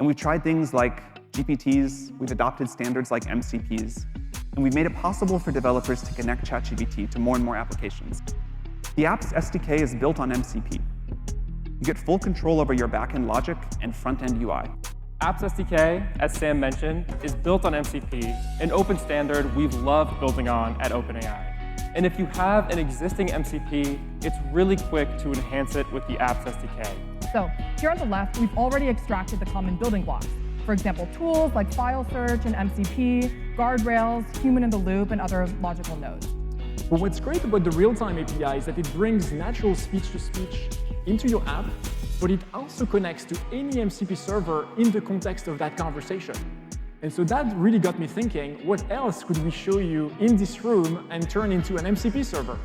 And we've tried things like GPTs, we've adopted standards like MCPs, and we've made it possible for developers to connect ChatGPT to more and more applications. The app's SDK is built on MCP. You get full control over your backend logic and front-end UI. Apps SDK, as Sam mentioned, is built on MCP, an open standard we've loved building on at OpenAI. And if you have an existing MCP, it's really quick to enhance it with the Apps SDK. So here on the left, we've already extracted the common building blocks. For example, tools like file search and MCP, guardrails, human in the loop, and other logical nodes. But what's great about the real-time API is that it brings natural speech-to-speech into your app, but it also connects to any MCP server in the context of that conversation. And so that really got me thinking, what else could we show you in this room and turn into an MCP server?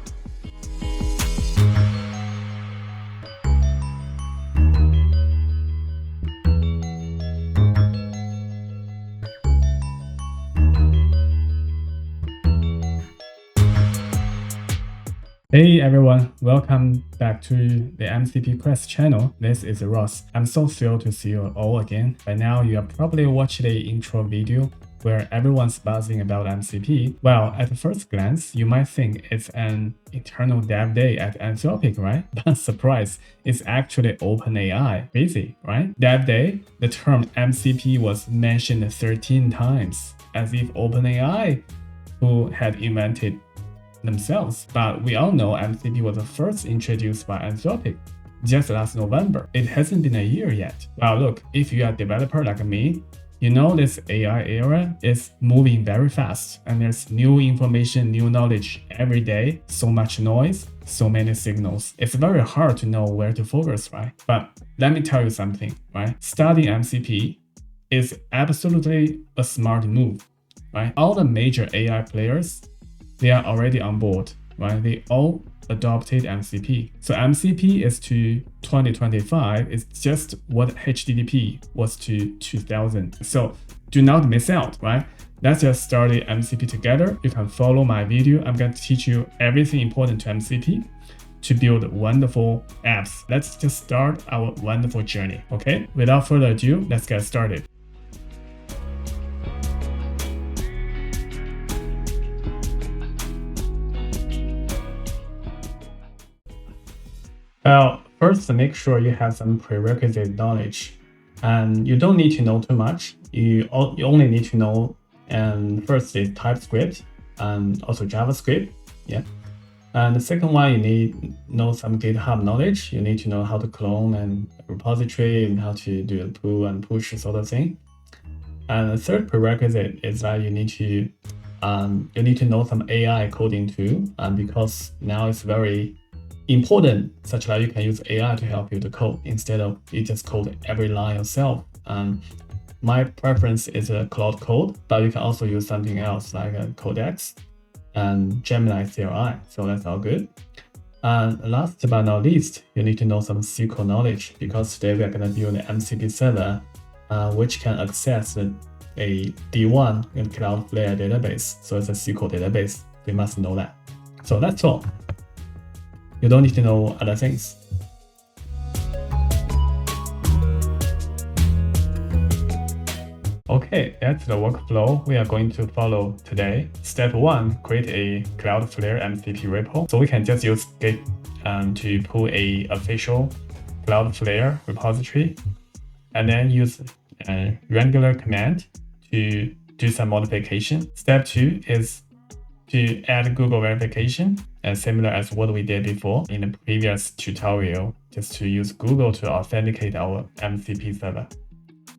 Hey everyone, welcome back to the MCP Quest channel. This is Ross. I'm so thrilled to see you all again. By now, you have probably watched the intro video where everyone's buzzing about MCP. Well, at first glance, you might think it's an internal dev day at Anthropic, right? But surprise, it's actually OpenAI. Busy, right? Dev day, the term MCP was mentioned 13 times, as if OpenAI, who had invented themselves, but we all know MCP was first introduced by Anthropic just last November. It hasn't been a year yet. Well, look, if you are a developer like me, you know this AI era is moving very fast and there's new information, new knowledge every day, so much noise, so many signals. It's very hard to know where to focus, right? But let me tell you something, right? Studying MCP is absolutely a smart move, right? All the major AI players, they are already on board, right? They all adopted MCP. So MCP is to 2025 is just what HTTP was to 2000. So do not miss out, right? Let's just study MCP together. You can follow my video. I'm going to teach you everything important to MCP to build wonderful apps. Let's just start our wonderful journey, okay? Without further ado, let's get started. Well, first, make sure you have some prerequisite knowledge, and you don't need to know too much. You only need to know, first is TypeScript and also JavaScript, yeah. And the second one, you need to know some GitHub knowledge. You need to know how to clone and repository and how to do a pull and push sort of thing. And the third prerequisite is that you need to know some AI coding too, because now it's very important, such that you can use AI to help you to code instead of you just code every line yourself. My preference is a Cloud Code, but you can also use something else like a Codex and Gemini CLI. So that's all good. And last but not least, you need to know some SQL knowledge, because today we are going to build an MCP server, which can access a D1 in CloudFlare database. So it's a SQL database. We must know that. So that's all. You don't need to know other things. Okay, that's the workflow we are going to follow today. Step 1, create a CloudFlare MCP repo. So we can just use Git to pull a official CloudFlare repository, and then use a regular command to do some modification. Step 2 is to add Google verification, similar as what we did before in the previous tutorial, just to use Google to authenticate our MCP server.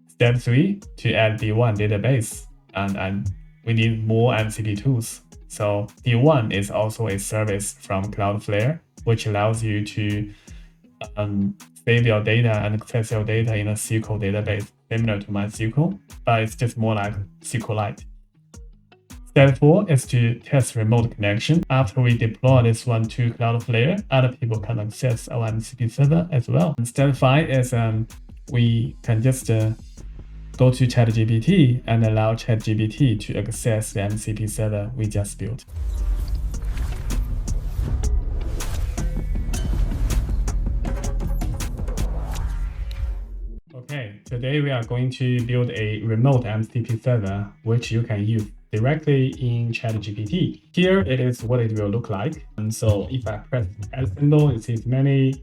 Step 3, to add D1 database, and we need more MCP tools. So D1 is also a service from Cloudflare, which allows you to save your data and access your data in a SQL database, similar to MySQL, but it's just more like SQLite. Step 4 is to test remote connection. After we deploy this one to Cloudflare, other people can access our MCP server as well. And step 5 is we can just go to ChatGPT and allow ChatGPT to access the MCP server we just built. Okay, to Today we are going to build a remote MCP server, which you can use directly in ChatGPT. Here it is what it will look like. And so if I press add symbol, it sees many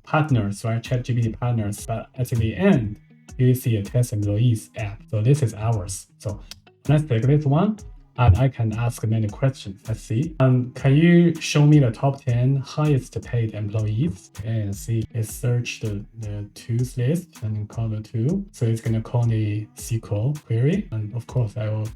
partners, right? ChatGPT partners, but at the end, you see a test employees app. So this is ours. So let's take this one. And I can ask many questions. Let's see. Can you show me the top 10 highest paid employees? And see, it search the tools list and call the tool. So it's gonna call the SQL query. And of course, I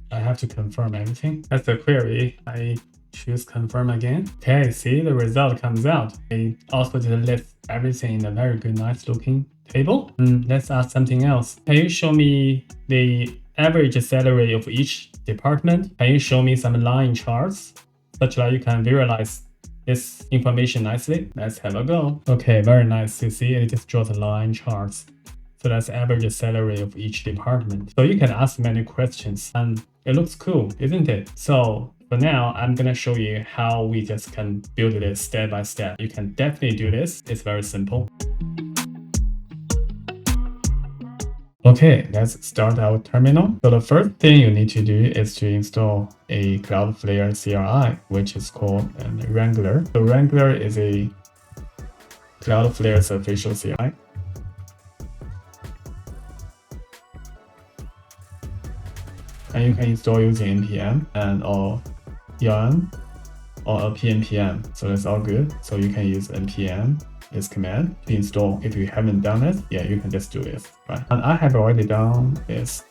have to confirm everything. That's the query. I choose confirm again. Okay, see the result comes out. I also did list everything in a very good, nice looking table. Let's ask something else. Can you show me the average salary of each department? Can you show me some line charts such that you can visualize this information nicely? Let's have a go. Okay, very nice. You see, it just draws line charts. So that's average salary of each department. So you can ask many questions and it looks cool, isn't it? So for now, I'm gonna show you how we just can build this step by step. You can definitely do this. It's very simple. Okay, let's start our terminal. So the first thing you need to do is to install a CloudFlare CLI, which is called Wrangler. So Wrangler is a Cloudflare's official CLI. And you can install using npm and or yarn or a pnpm. So that's all good. So you can use npm, this command, to install. If you haven't done it, yeah, you can just do this, right? And I have already done this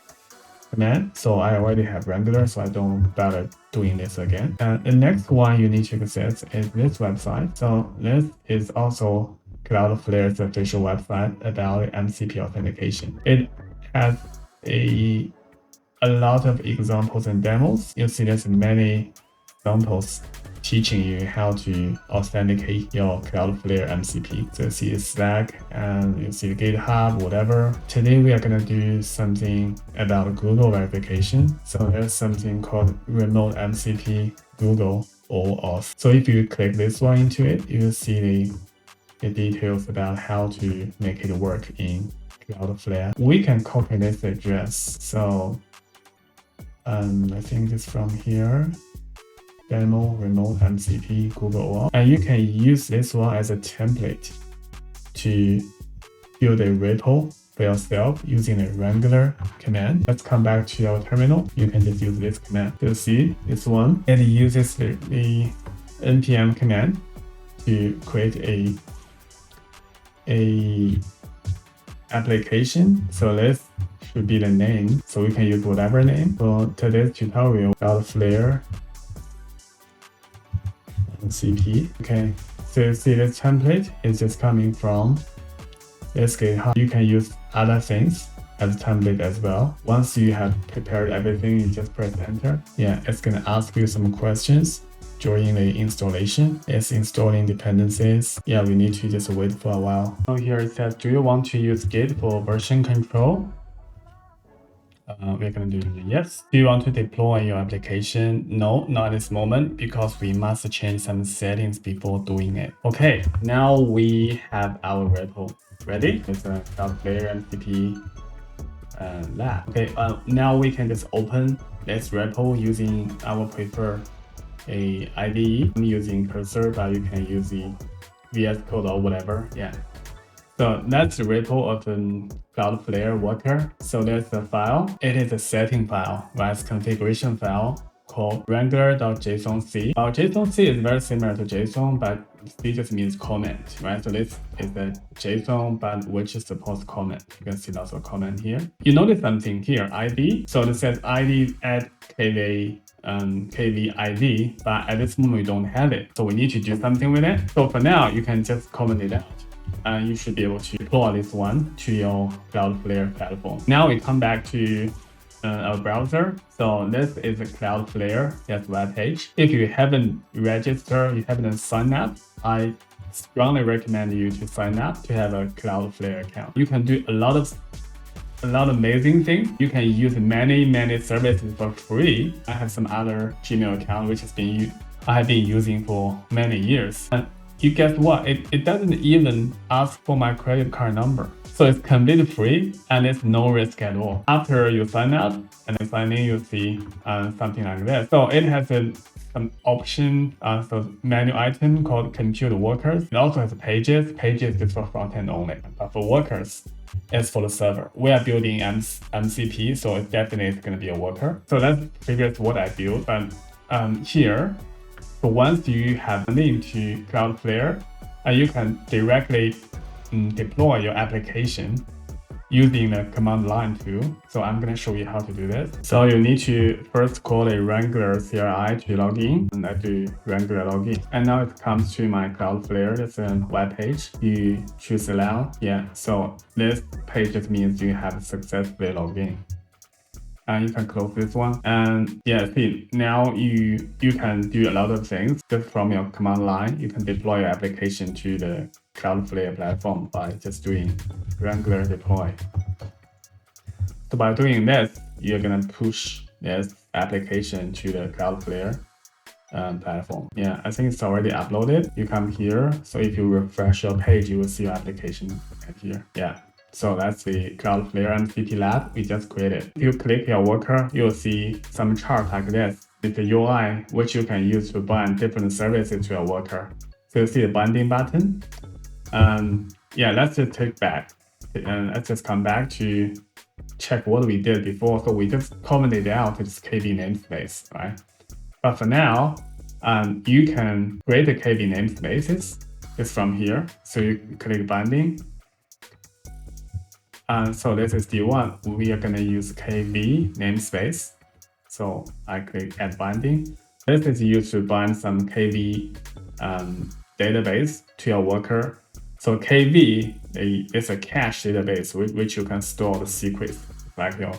command, so I already have Wrangler, so I don't bother doing this again. And the next one you need to access is this website. So this is also Cloudflare's official website about MCP authentication. It has a lot of examples and demos. You'll see there's many examples teaching you how to authenticate your Cloudflare MCP. So you see Slack and you see GitHub, whatever. Today we are gonna do something about Google verification. So there's something called remote-mcp-google-oauth. So if you click this one into it, you will see the details about how to make it work in Cloudflare. We can copy this address. So I think it's from here. Demo remote-mcp-google-oauth, and you can use this one as a template to build a repo for yourself using a Wrangler command. Let's come back to our terminal. You can just use this command. You'll see this one. It uses the npm command to create a application. So this should be the name. So we can use whatever name. For today's tutorial, Cloudflare MCP. Okay, so you see this template is just coming from this GitHub. You can use other things as a template as well. Once you have prepared everything, you just press enter. Yeah, it's gonna ask you some questions during the installation. It's installing dependencies. Yeah, we need to just wait for a while. So here it says, do you want to use Git for version control? We're going to do yes. Do you want to deploy your application? No, not at this moment, because we must change some settings before doing it. Okay, now we have our repo ready. It's a Cloudflare MCP lab. Okay, now we can just open this repo using our preferred IDE. I'm using Cursor, but you can use the VS Code or whatever. Yeah. So that's the repo of the Cloudflare worker. So there's a file. It is a setting file, right? It's a configuration file called wrangler.jsonc. JSONC is very similar to JSON, but C just means comment, right? So this is the JSON, but which supports comment. You can see lots of comment here. You notice something here, ID. So it says ID add KV ID, but at this moment we don't have it. So we need to do something with it. So for now, you can just comment it out. And you should be able to deploy this one to your Cloudflare platform. Now we come back to our browser. So this is a Cloudflare web page. If you haven't registered, you haven't signed up, I strongly recommend you to sign up to have a Cloudflare account. You can do a lot of amazing things. You can use many services for free. I have some other Gmail account which I have been using for many years. And you guess what? It doesn't even ask for my credit card number. So it's completely free and it's no risk at all. After you sign up and then sign in, you see something like this. So it has some option, so menu item called compute workers. It also has pages. Pages is for front-end only, but for workers, it's for the server. We are building MCP, so it definitely is going to be a worker. So that's previous what I built. But here, so once you have linked to Cloudflare, you can directly deploy your application using the command line tool. So I'm going to show you how to do this. So you need to first call a regular CLI to log in, and I do regular login. And now it comes to my Cloudflare, it's a web page. You choose allow. Yeah, so this page just means you have successfully logged in. And you can close this one. And yeah, see, now you can do a lot of things just from your command line. You can deploy your application to the Cloudflare platform by just doing regular deploy. So by doing this, you're gonna push this application to the Cloudflare platform. Yeah, I think it's already uploaded. You come here. So if you refresh your page, you will see your application right here. Yeah. So that's the Cloudflare MCP lab we just created. If you click your worker, you'll see some chart like this. It's a UI which you can use to bind different services to your worker. So you see the binding button. Yeah, let's just take back. And let's just come back to check what we did before. So we just commented out this KB namespace, right? But for now, you can create the KB namespaces just from here. So you click binding. So this is D1. We are going to use KB namespace. So I click add binding. This is used to bind some KB database to your worker. So KB is a cache database which you can store the secrets, like your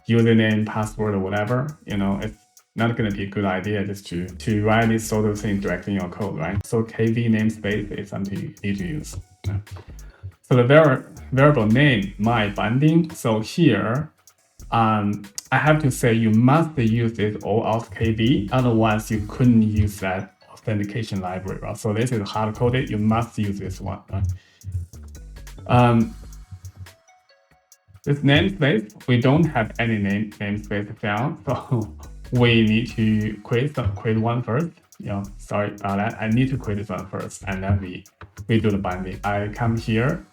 username, password, or whatever. You know, it's not going to be a good idea just to write this sort of thing directly in your code, right? So KB namespace is something you need to use. Yeah. So the variable name, my binding. So here, I have to say you must use this OAuth KB, otherwise you couldn't use that authentication library, right? So this is hard coded. You must use this one. Right? This namespace, we don't have any namespace found, so we need to create one first. You know, sorry about that. I need to create this one first, and then we do the binding. I come here.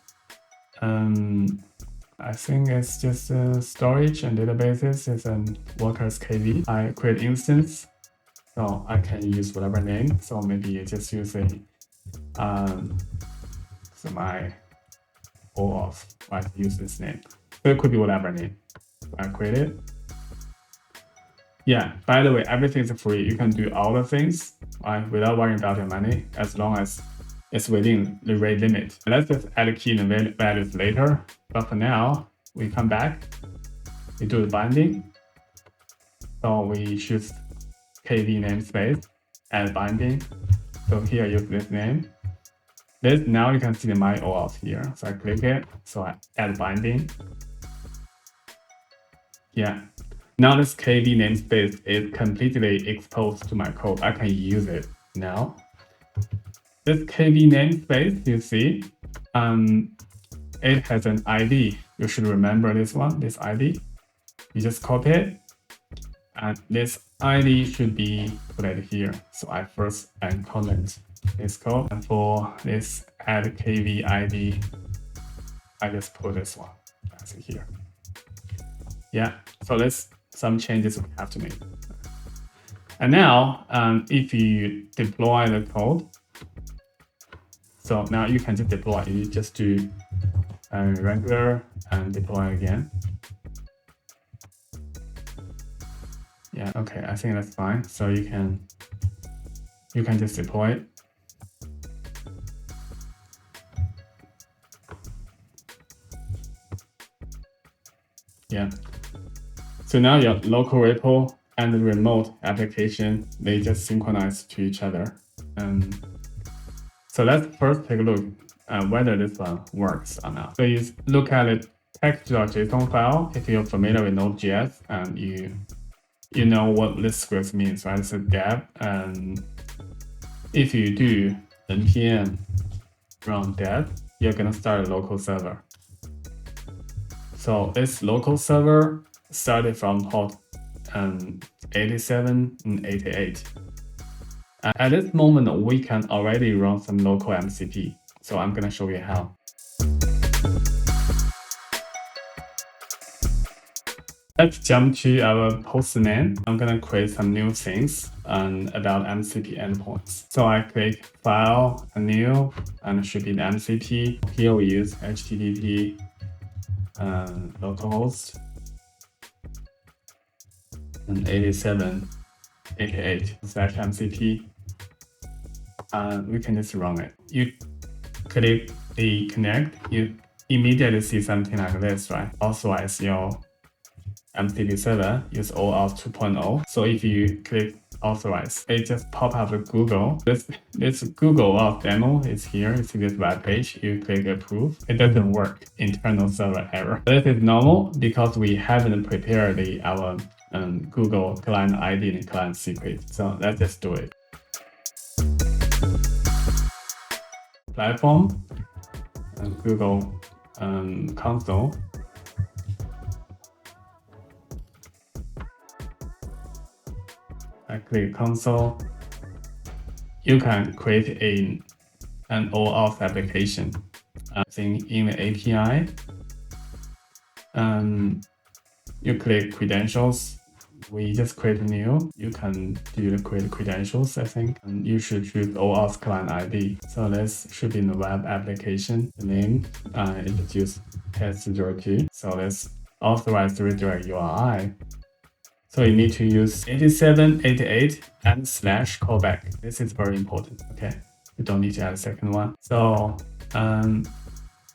I think it's just storage and databases. It's a workers KB. I create instance, so I can use whatever name. So maybe you just use a so my OAuth. I use this name. So it could be whatever name. So I create it. Yeah. By the way, everything is free. You can do all the things without worrying about your money, as long as it's within the rate limit. Let's just add key and values later. But for now, we come back, we do the binding. So we choose KB namespace, add binding. So here use this name. Now you can see the my OAuth here. So I click it, so I add binding. Yeah. Now this KB namespace is completely exposed to my code. I can use it now. This KB namespace, you see, it has an ID. You should remember this one, this ID. You just copy it, and this ID should be put here. So I first comment this code, and for this add KB ID, I just put this one as here. Yeah, so there's some changes we have to make. And now, if you deploy the code, so now you can just deploy. You just do regular and deploy again. Yeah, okay, I think that's fine. So you can just deploy it. Yeah. So now your local repo and the remote application, they just synchronize to each other. So let's first take a look at whether this one works or not. So you look at the text.json file. If you're familiar with Node.js and you know what this script means, right? It's a dev, and if you do npm run dev, you're gonna start a local server. So this local server started from port 87 and 88. At this moment, we can already run some local MCP. So I'm going to show you how. Let's jump to our Postman. I'm going to create some new things about MCP endpoints. So I click File, New, and it should be the MCP. Here we use HTTP localhost and 87.88/MCP. We can just run it. You click the connect, you immediately see something like this, right? Authorize your MCP server, use OAuth 2.0. So if you click authorize, it just pop up with Google. This Google Auth demo is here. You see this web page. You click approve. It doesn't work. Internal server error. This is normal because we haven't prepared our Google client ID and client secret. So let's just do it. Platform, Google console. I click console. You can create an OAuth application. In the API, you click credentials. We just create new. You can do the create credentials, I think. And you should choose OAuth client ID. So this should be in the web application. The name, introduce test02. So let's authorize the redirect URI. So you need to use 87.88 and /callback. This is very important. Okay, you don't need to add a second one. So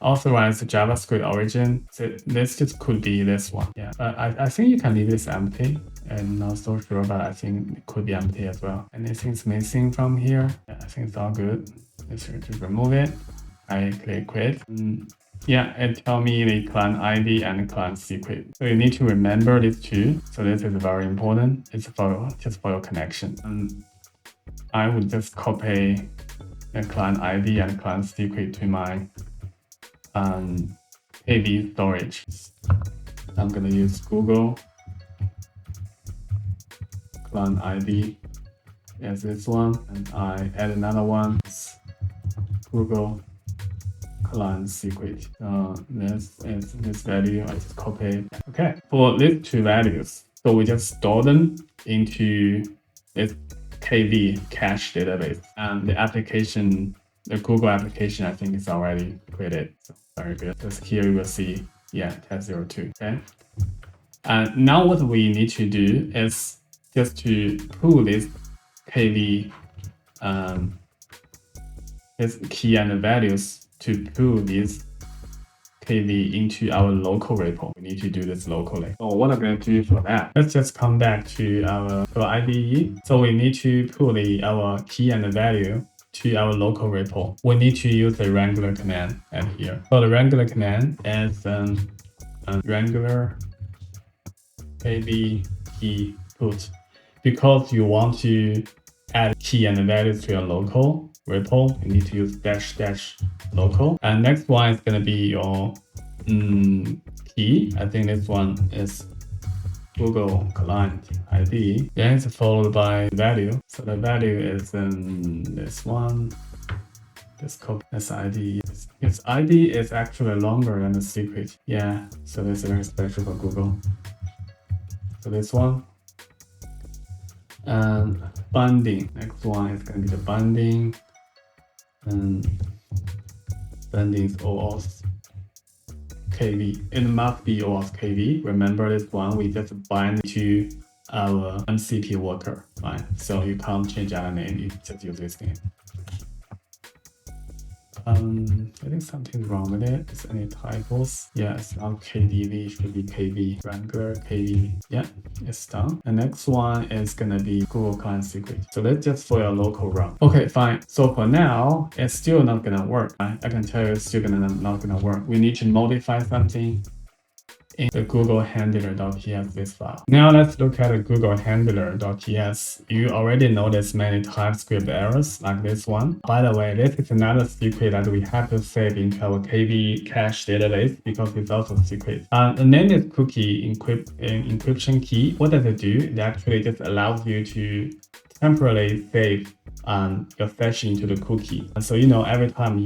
authorize the JavaScript origin. So this just could be this one. Yeah, I think you can leave this empty. I'm not so sure, but I think it could be empty as well. Anything's missing from here? Yeah, I think it's all good. Let's just remove it. I click quit. Yeah, it tells me the client ID and the client secret. So you need to remember these two. So this is very important. It's just for your connection. I would just copy the client ID and client secret to my KV storage. I'm gonna use Google client ID as this one, and I add another one. Google client secret. This value I just copy. Okay, for these two values, so we just store them into this KV cache database, and the application, the Google application, I think is already created. So very good. Just here you will see, yeah, test02. Okay. And now what we need to do is just to pull this KV, this key and the values, to pull this KV into our local repo. We need to do this locally. So what I'm going to do for that, let's just come back to our IDE. So we need to pull our key and the value to our local repo. We need to use the Wrangler command at here. So the Wrangler command is Wrangler KV key put. Because you want to add key and the values to your local repo, you need to use --local. And next one is going to be your key. I think this one is Google client ID. Then it's followed by value. So the value is this one. This copy this ID. Its ID is actually longer than the secret. Yeah, so this is very special for Google. So this one. And binding. Next one is going to be the binding. And binding is OAuth KV. It must be OAuth KV. Remember this one, we just bind to our MCP worker, right? So you can't change our name, you just use this name. I think something's wrong with it. Is any typos? Yeah, it's not KDV, it should be KV. Wrangler KV. Yeah, it's done. The next one is gonna be Google Client Secret. So that's just for your local run. Okay, fine. So for now, it's still not gonna work. Right? I can tell you it's still not gonna work. We need to modify something. in the Google handler.ts this file. Now let's look at the Google handler.ts. You already noticed many TypeScript errors like this one. By the way, this is another secret that we have to save into our KV cache database because it's also a secret. The name is cookie encryption key. What does it do? It actually just allows you to temporarily save your session into the cookie. So every time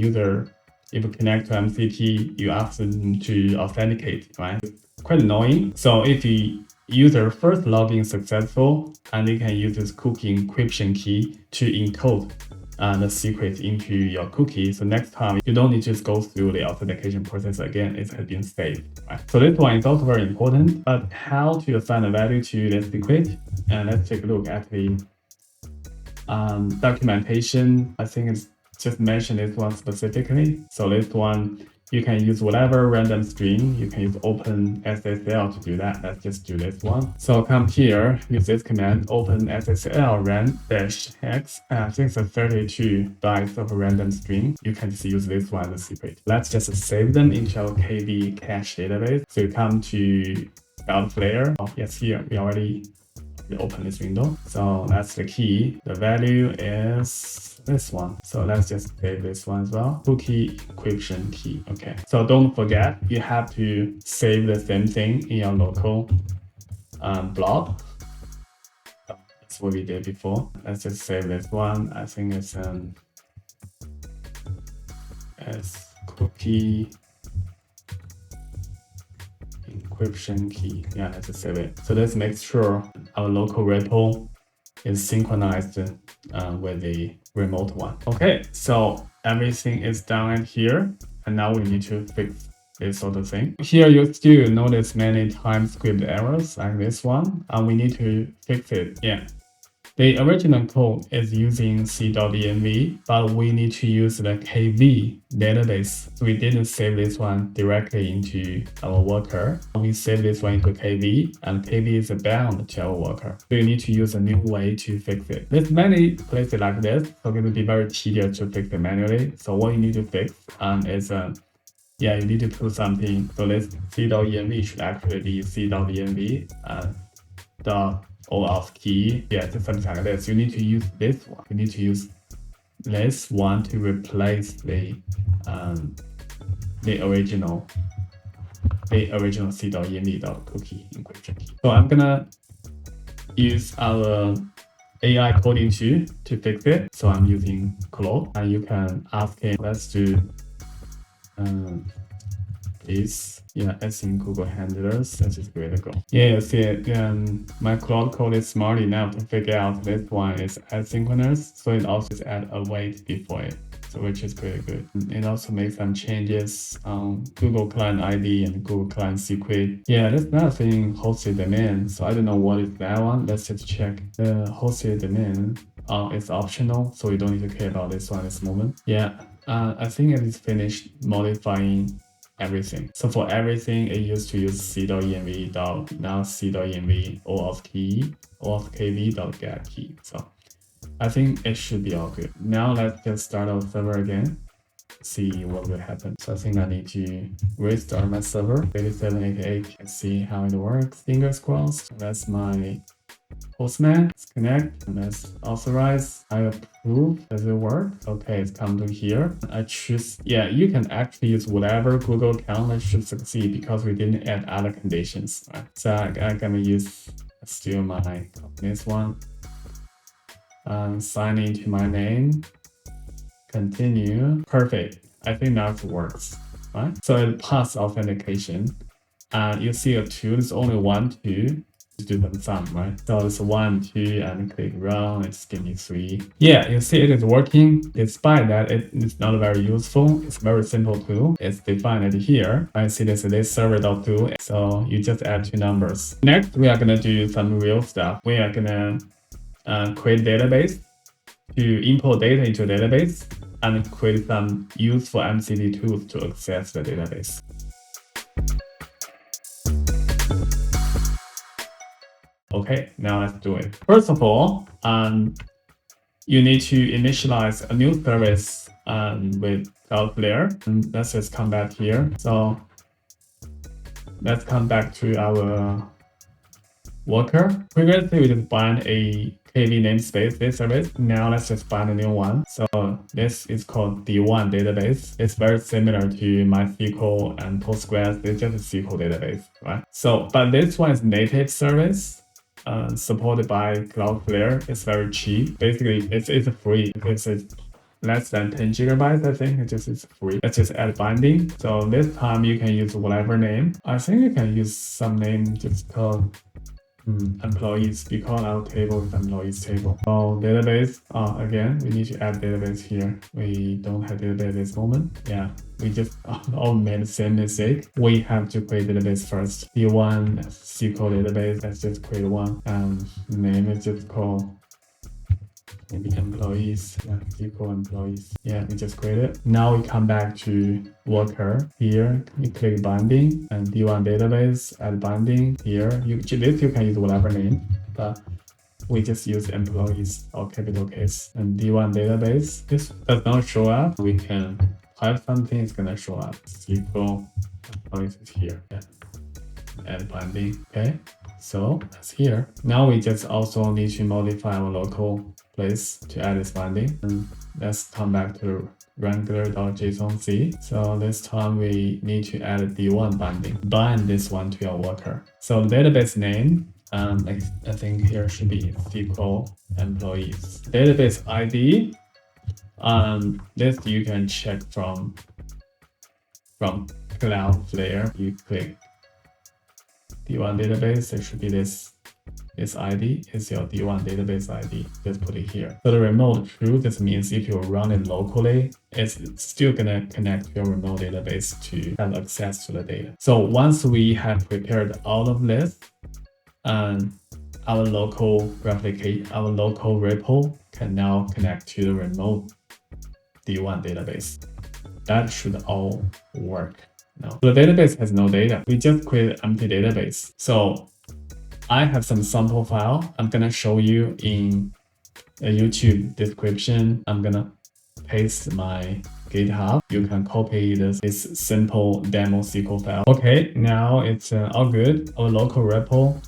if you connect to MCP, you ask them to authenticate, right? It's quite annoying. So if the user first login successful, and they can use this cookie encryption key to encode the secret into your cookie. So next time you don't need to just go through the authentication process again. It has been saved, right? So this one is also very important. But how to assign a value to the secret? And let's take a look at the documentation. I think it's just mention this one specifically. So this one, you can use whatever random string. You can use open SSL to do that. Let's just do this one. So come here, use this command, open SSL ran-x. I think it's a 32 bytes of a random string. You can just use this one as a secret. Let's just save them into our KV cache database. So you come to CloudFlare. Oh, yes, here we already open this window. So that's the key. The value is this one. So let's just save this one as well. Cookie encryption key. Okay. So don't forget, you have to save the same thing in your local blob. That's what we did before. Let's just save this one. I think it's as cookie encryption key. Yeah, let's just save it. So let's make sure our local repo is synchronized with the remote one. Okay, so everything is done here, and now we need to fix this sort of thing. Here you still notice many TypeScript errors like this one, and we need to fix it. Yeah. The original code is using c.env, but we need to use the KV database. So we didn't save this one directly into our worker. We save this one into KV, and KV is bound to our worker. So you need to use a new way to fix it. There's many places like this, so it will be very tedious to fix it manually. So what you need to fix is you need to put something. So this c.env should actually be c.env the OAuth key. Yeah, just something like this. You need to use this one. You need to use this one to replace the original c.env cookie encryption key. So I'm gonna use our AI coding tool to fix it. So I'm using Claude, and you can ask him. Let's do this. Yeah, it's in Google handlers. That's just great to go. Yeah, you see it. My Claude code is smart enough to figure out this one is asynchronous, so it also add a wait before it, so which is pretty good. It also makes some changes on Google Client ID and Google Client secret. Yeah, there's nothing hosted domain, so I don't know what is that one. Let's just check the hosted domain. It's optional, so we don't need to care about this one at this moment. Yeah, I think it is finished modifying everything. So for everything, it used to use c.env now c.env OAuth key OAuth kv.get key. So I think it should be all good. Now let's just start our server again. See what will happen. So I think I need to restart my server 8788. Let's see how it works. Fingers crossed. That's my postman. Let's connect and let's authorize. I approve. Does it work? Okay, it's come to here. I choose. Yeah, you can actually use whatever Google account that should succeed because we didn't add other conditions. Right? So I'm gonna use still my this one. Sign into my name. Continue. Perfect. I think now it works. Right? So it passed authentication. You see a 2. There's only 1, 2. Do them sum, right? So it's 1, 2, and click run. It's give me 3. Yeah, you see it is working. Despite that, it's not very useful. It's a very simple tool. It's defined here. I see this server.tool. So you just add 2 numbers. Next, we are gonna do some real stuff. We are gonna create database to import data into a database and create some useful MCP tools to access the database. Okay, now let's do it. First of all, you need to initialize a new service with CloudFlare. And let's just come back here. So let's come back to our worker. Previously, we defined a KV namespace this service. Now let's just find a new one. So this is called D1 database. It's very similar to MySQL and Postgres. It's just a SQL database, right? So, but this one is native service, supported by Cloudflare. It's very cheap. Basically, it's free. It's less than 10 gigabytes, I think. It's free. Let's just add binding. So this time you can use whatever name. I think you can use some name just called employees, because our table is employees table. So database, again, we need to add database here. We don't have database at this moment. Yeah, we just all made the same mistake. We have to create database first. D1 SQL database, let's just create one. Name is just called maybe employees. Yeah, SQL employees. Yeah, we just create it. Now we come back to worker. Here, we click binding and D1 database, add binding. Here, you can use whatever name, but we just use employees or capital case. And D1 database, this does not show up. We can type something, it's gonna show up. SQL employees is here. Yeah. Add binding. Okay. So that's here. Now we just also need to modify our local place to add this binding. And let's come back to wrangler.jsonc. So this time we need to add a D1 binding. Bind this one to our worker. So database name, I think here should be SQL employees. Database ID, this you can check from Cloudflare. You click D1 database, there should be this ID is your D1 database ID. Just put it here. So the remote true, this means if you run it locally, it's still gonna connect to your remote database to have access to the data. So once we have prepared all of this, our local repo can now connect to the remote D1 database. That should all work. No. The database has no data. We just create an empty database. So I have some sample file. I'm gonna show you in a YouTube description. I'm gonna paste my GitHub. You can copy this simple demo SQL file. Okay, now it's all good. Our local repo,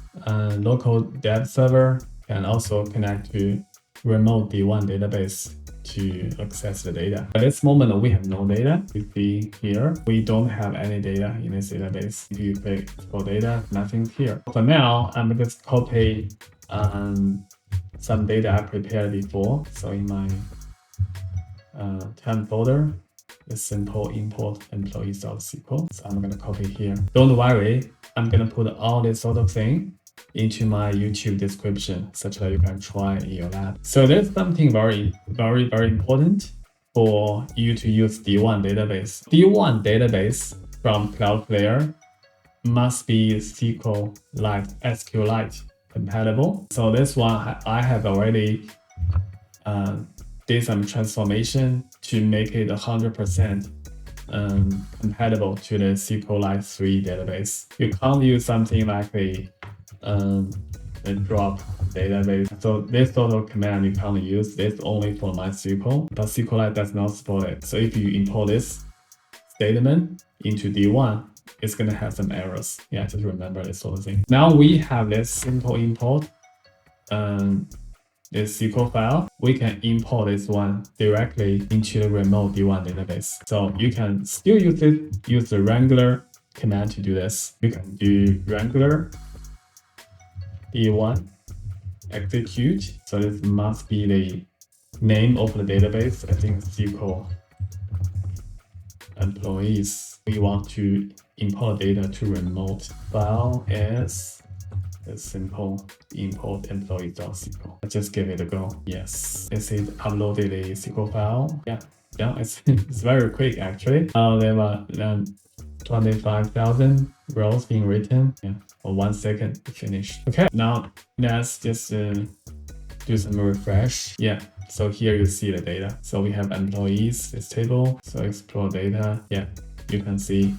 local dev server can also connect to remote D1 database to access the data. At this moment, we have no data. You see here, we don't have any data in this database. If you click for data, nothing's here. For now, I'm just copy some data I prepared before. So in my temp folder, the simple import employees.sql. So I'm gonna copy here. Don't worry, I'm gonna put all this sort of thing into my YouTube description, such that you can try in your lab. So there's something very important for you to use D1 database. D1 database from Cloudflare must be SQLite compatible. So this one I have already did some transformation to make it 100% compatible to the SQLite 3 database. You can't use something like a drop database. So this sort of command you can't use. This only for MySQL, but SQLite does not support it. So if you import this statement into D1, it's gonna have some errors. Yeah, just remember this sort of thing. Now we have this simple import, this SQL file. We can import this one directly into the remote D1 database. So you can still use the Wrangler command to do this. You can do Wrangler D1 execute. So this must be the name of the database. I think SQL employees. We want to import data to remote file as a simple import employee.sql. Let's just give it a go. Yes, this is uploaded a SQL file. Yeah, it's very quick actually. There were 25,000 rows being written. Yeah, for 1 second to finish. Okay, now let's just do some refresh. Yeah, so here you see the data. So we have employees, this table. So explore data. Yeah, you can see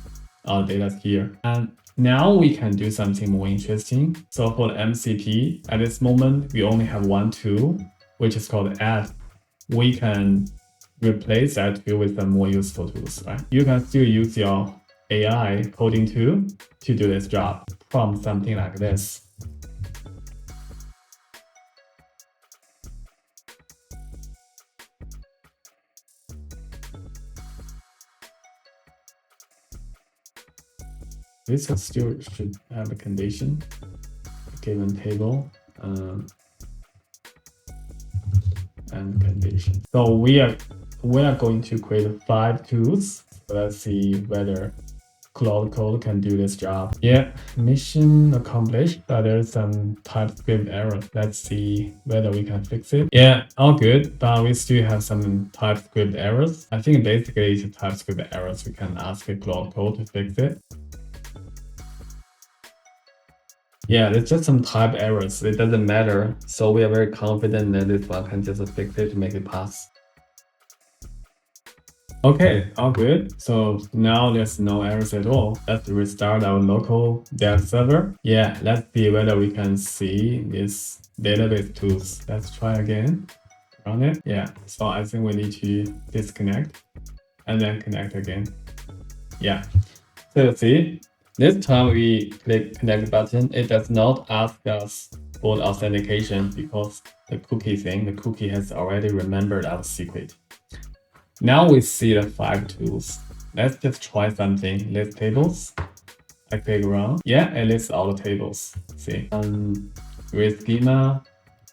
our data here. And now we can do something more interesting. So for the MCP, at this moment, we only have one tool, which is called add. We can replace that tool with some more useful tools, right? You can still use your AI coding tool to do this job. Prompt something like this. This still should have a condition, given table, and condition. So we are going to create 5 tools. So let's see whether Cloud Code can do this job. Yeah, mission accomplished, but there's some TypeScript error. Let's see whether we can fix it. Yeah, all good, but we still have some TypeScript errors. I think basically it's TypeScript errors. We can ask Cloud Code to fix it. Yeah, there's just some type errors. It doesn't matter. So we are very confident that this one can just fix it to make it pass. Okay, all good. So now there's no errors at all. Let's restart our local dev server. Yeah, let's see whether we can see this database tools. Let's try again. Run it. Yeah, so I think we need to disconnect and then connect again. Yeah, so let's see. This time we click connect button. It does not ask us for the authentication because the cookie has already remembered our secret. Now we see the 5 tools. Let's just try something. List tables. I click run. Yeah, it lists all the tables. See. With schema.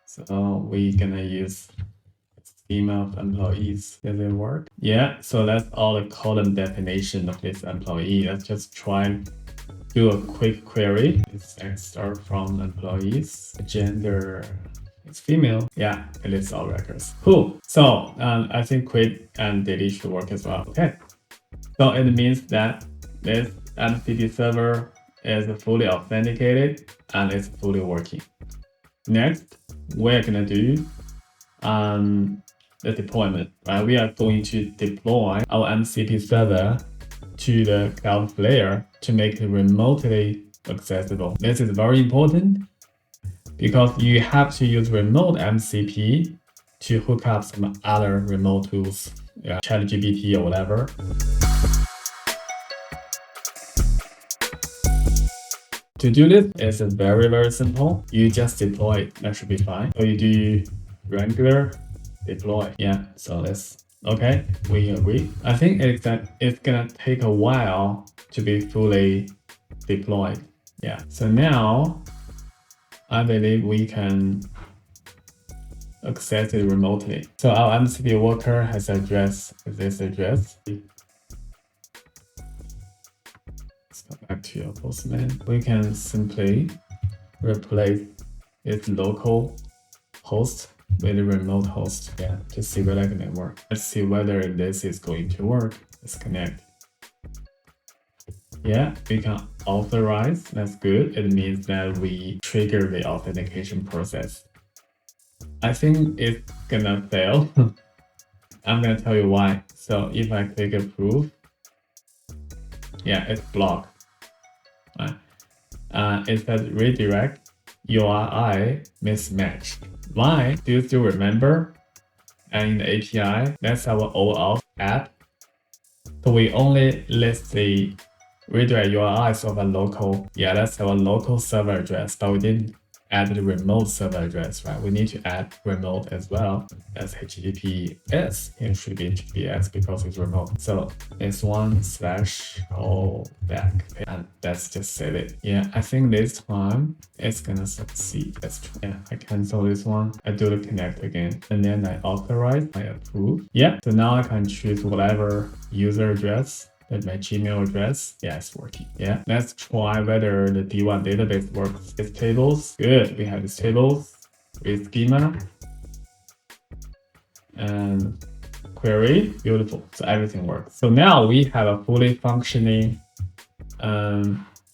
So we're gonna use schema of employees. Does it work? Yeah, so that's all the column definition of this employee. Let's just try do a quick query. It's start from employees. Gender is female. Yeah, it lists all records. Cool. So I think quit and delete should work as well. Okay. So it means that this MCP server is fully authenticated and it's fully working. Next, we're gonna do the deployment. Right? We are going to deploy our MCP server to the CloudFlare to make it remotely accessible. This is very important because you have to use remote MCP to hook up some other remote tools, yeah, ChatGPT or whatever. To do this, it's very, very simple. You just deploy it, that should be fine. So you do regular deploy. Yeah, so let's okay, we agree. I think it's gonna take a while to be fully deployed. Yeah, so now I believe we can access it remotely. So our MCP worker has address this address. Let's go back to your Postman. We can simply replace its local host with a remote host, yeah, to see whether it can work. Let's see whether this is going to work. Let's connect. Yeah, we can authorize. That's good. It means that we trigger the authentication process. I think it's gonna fail. I'm gonna tell you why. So if I click approve, yeah, it's blocked. It says redirect URI mismatched. Why? Do you still remember? And in the API, that's our OAuth app. So we only list the redirect URIs of a local, yeah, that's our local server address, but we didn't add the remote server address, right? We need to add remote as well. That's HTTPS. It should be HTTPS because it's remote. So it's /callback, and let's just save it. Yeah, I think this time it's gonna succeed. Let's try. Yeah, I cancel this one. I do the connect again, and then I authorize. I approve. Yeah. So now I can choose whatever user address. That's my Gmail address. Yeah, it's working. Yeah, let's try whether the D1 database works. These tables, good. We have these tables with schema and query, beautiful. So everything works. So now we have a fully functioning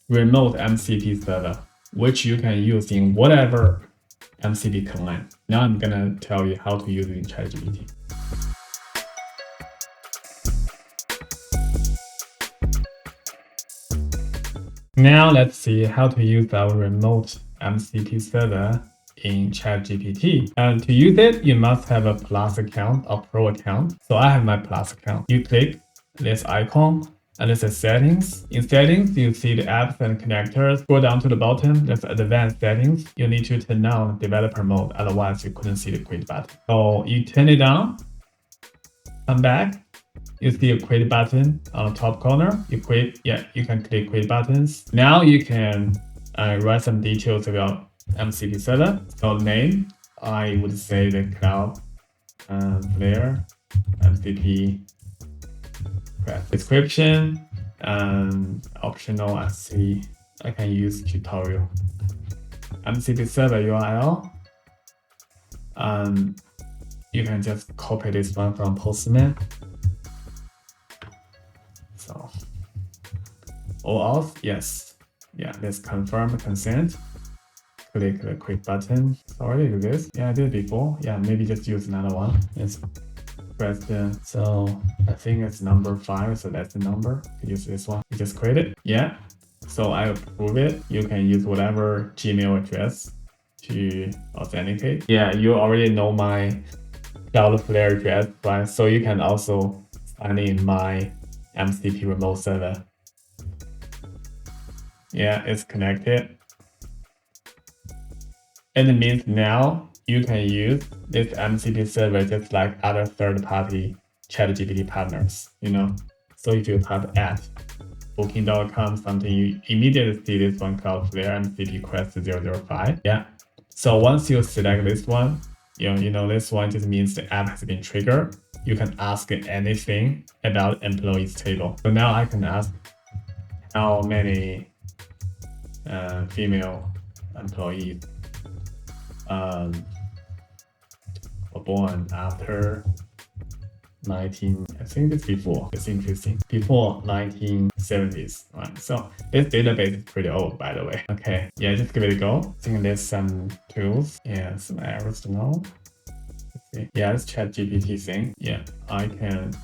remote MCP server, which you can use in whatever MCP command. Now I'm gonna tell you how to use it in ChatGPT. Now let's see how to use our remote MCP server in ChatGPT. And to use it, you must have a Plus account or Pro account. So I have my Plus account. You click this icon And this is settings. In settings, you see the apps and connectors. Go down to the bottom, there's advanced settings. You need to turn on developer mode, otherwise you couldn't see the quit button. So you turn it on, come back, you see a quit button on the top corner. You quit, yeah, you can click quit buttons. Now you can write some details about MCP server. So name, I would say the CloudFlare MCP. Description, optional, I can use tutorial. MCP server URL. You can just copy this one from Postman. So, OAuth, yes. Yeah, let's confirm consent. Click the quick button. Sorry, do this. Yeah, I did it before. Yeah, maybe just use another one. Yes. Press the, so I think it's number 5, so that's the number. Use this one. You just create it. Yeah. So I approve it. You can use whatever Gmail address to authenticate. Yeah, you already know my CloudFlare address, right? So you can also sign in my MCP remote server. Yeah, it's connected. And it means now you can use this MCP server just like other third-party ChatGPT partners, you know. So if you type at booking.com something, you immediately see this one, CloudFlare MCP Quest 005. Yeah. So once you select this one, you know this one just means the app has been triggered. You can ask it anything about employees table. So now I can ask how many female employees were born after 19, I think it's before, it's interesting, before 1970s, right? So this database is pretty old, by the way. Okay, yeah, just give it a go. I think there's some tools, yeah, some errors to know. Let's see. Yeah, it's ChatGPT thing. Yeah, I can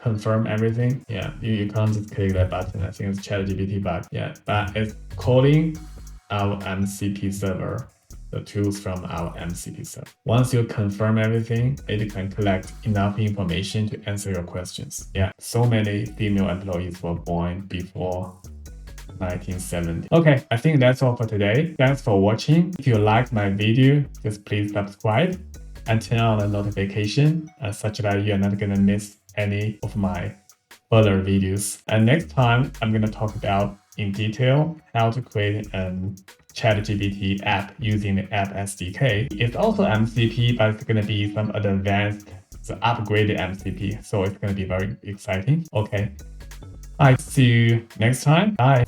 confirm everything. Yeah, you can't just click that button. I think it's ChatGPT, but yeah, but it's calling our MCP server, the tools from our MCP server. Once you confirm everything, it can collect enough information to answer your questions. Yeah, so many female employees were born before 1970. Okay, I think that's all for today. Thanks for watching. If you liked my video, just please subscribe and turn on the notification such that you're not gonna miss any of my further videos. And next time, I'm gonna talk about in detail how to create a ChatGPT app using the app SDK. It's also MCP, but it's gonna be some advanced, so upgraded MCP. So it's gonna be very exciting. Okay, I see you next time. Bye.